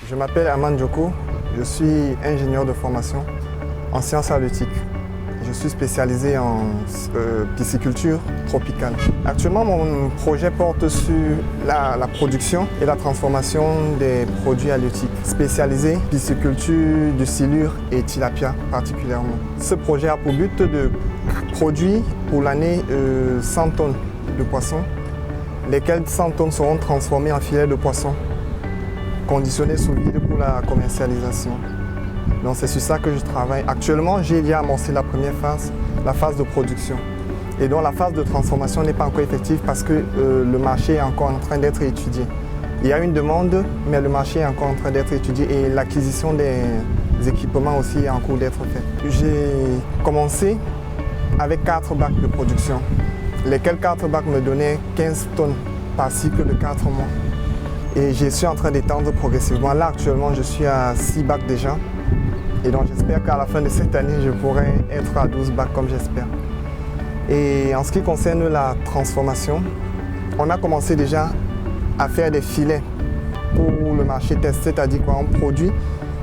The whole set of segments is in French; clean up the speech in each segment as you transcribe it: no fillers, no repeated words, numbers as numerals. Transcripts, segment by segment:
Je m'appelle Aman Djoko, je suis ingénieur de formation en sciences halieutiques. Je suis spécialisé en pisciculture tropicale. Actuellement, mon projet porte sur la production et la transformation des produits halieutiques, spécialisés en pisciculture de silure et tilapia particulièrement. Ce projet a pour but de produire pour l'année 100 tonnes de poissons, lesquelles 100 tonnes seront transformées en filets de poissons conditionnés sous vide pour la commercialisation. Donc c'est sur ça que je travaille. Actuellement, j'ai déjà amorcé la première phase, la phase de production. Et donc la phase de transformation n'est pas encore effective parce que le marché est encore en train d'être étudié. Il y a une demande, mais le marché est encore en train d'être étudié et l'acquisition des équipements aussi est en cours d'être faite. J'ai commencé avec 4 bacs de production, lesquels 4 bacs me donnaient 15 tonnes par cycle de 4 mois. Et je suis en train d'étendre progressivement. Là, actuellement, je suis à 6 bacs déjà. Et donc, j'espère qu'à la fin de cette année, je pourrai être à 12 bacs comme j'espère. Et en ce qui concerne la transformation, on a commencé déjà à faire des filets pour le marché test, c'est-à-dire qu'on produit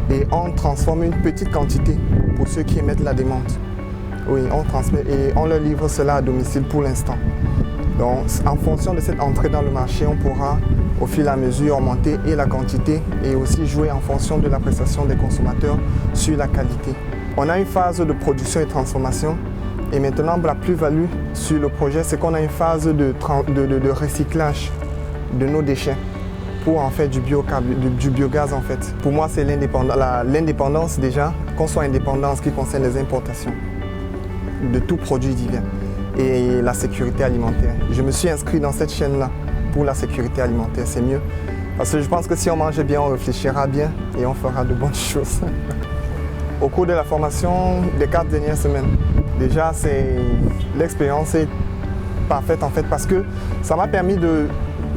et on transforme une petite quantité pour ceux qui émettent la demande. Oui, on transmet et on leur livre cela à domicile pour l'instant. Donc, en fonction de cette entrée dans le marché, on pourra au fil et à mesure augmenter et la quantité et aussi jouer en fonction de l'appréciation des consommateurs sur la qualité. On a une phase de production et transformation et maintenant la plus-value sur le projet, c'est qu'on a une phase de recyclage de nos déchets pour en faire du biogaz en fait. Pour moi, c'est l'indépendance déjà, qu'on soit indépendant en ce qui concerne les importations de tout produit divers et la sécurité alimentaire. Je me suis inscrit dans cette chaîne-là pour la sécurité alimentaire, c'est mieux. Parce que je pense que si on mange bien, on réfléchira bien et on fera de bonnes choses. Au cours de la formation des 4 dernières semaines, déjà l'expérience est parfaite en fait parce que ça m'a permis de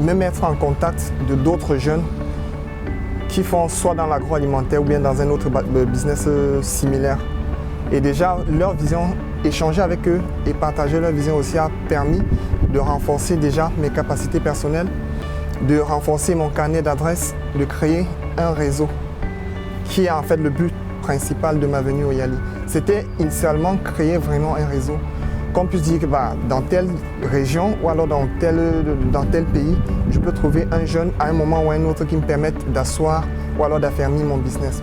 me mettre en contact de d'autres jeunes qui font soit dans l'agroalimentaire ou bien dans un autre business similaire. Et déjà leur vision, échanger avec eux et partager leur vision aussi a permis de renforcer déjà mes capacités personnelles, de renforcer mon carnet d'adresses, de créer un réseau qui est en fait le but principal de ma venue au Yali. C'était initialement créer vraiment un réseau, qu'on puisse dire que dans telle région ou alors dans tel pays, je peux trouver un jeune à un moment ou un autre qui me permette d'asseoir ou alors d'affermir mon business.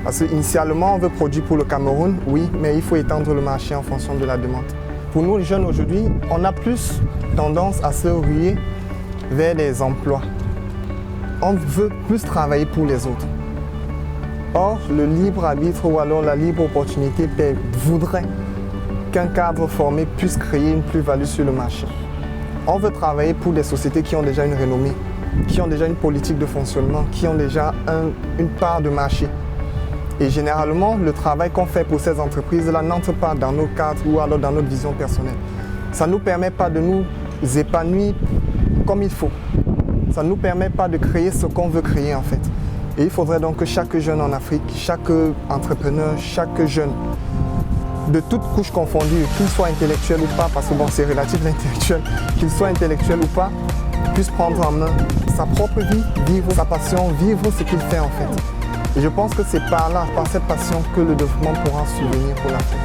Parce qu'initialement, on veut produire pour le Cameroun, oui, mais il faut étendre le marché en fonction de la demande. Pour nous, les jeunes aujourd'hui, on a plus tendance à se ruer vers les emplois. On veut plus travailler pour les autres. Or, le libre arbitre ou alors la libre opportunité voudrait qu'un cadre formé puisse créer une plus-value sur le marché. On veut travailler pour des sociétés qui ont déjà une renommée, qui ont déjà une politique de fonctionnement, qui ont déjà une part de marché. Et généralement, le travail qu'on fait pour ces entreprises-là n'entre pas dans nos cadres ou alors dans notre vision personnelle. Ça ne nous permet pas de nous épanouir comme il faut. Ça ne nous permet pas de créer ce qu'on veut créer en fait. Et il faudrait donc que chaque jeune en Afrique, chaque entrepreneur, chaque jeune, de toutes couches confondues, qu'il soit intellectuel ou pas, parce que bon, c'est relatif l'intellectuel, qu'il soit intellectuel ou pas, puisse prendre en main sa propre vie, vivre sa passion, vivre ce qu'il fait en fait. Et je pense que c'est par là, par cette passion, que le développement pourra subvenir pour l'Afrique.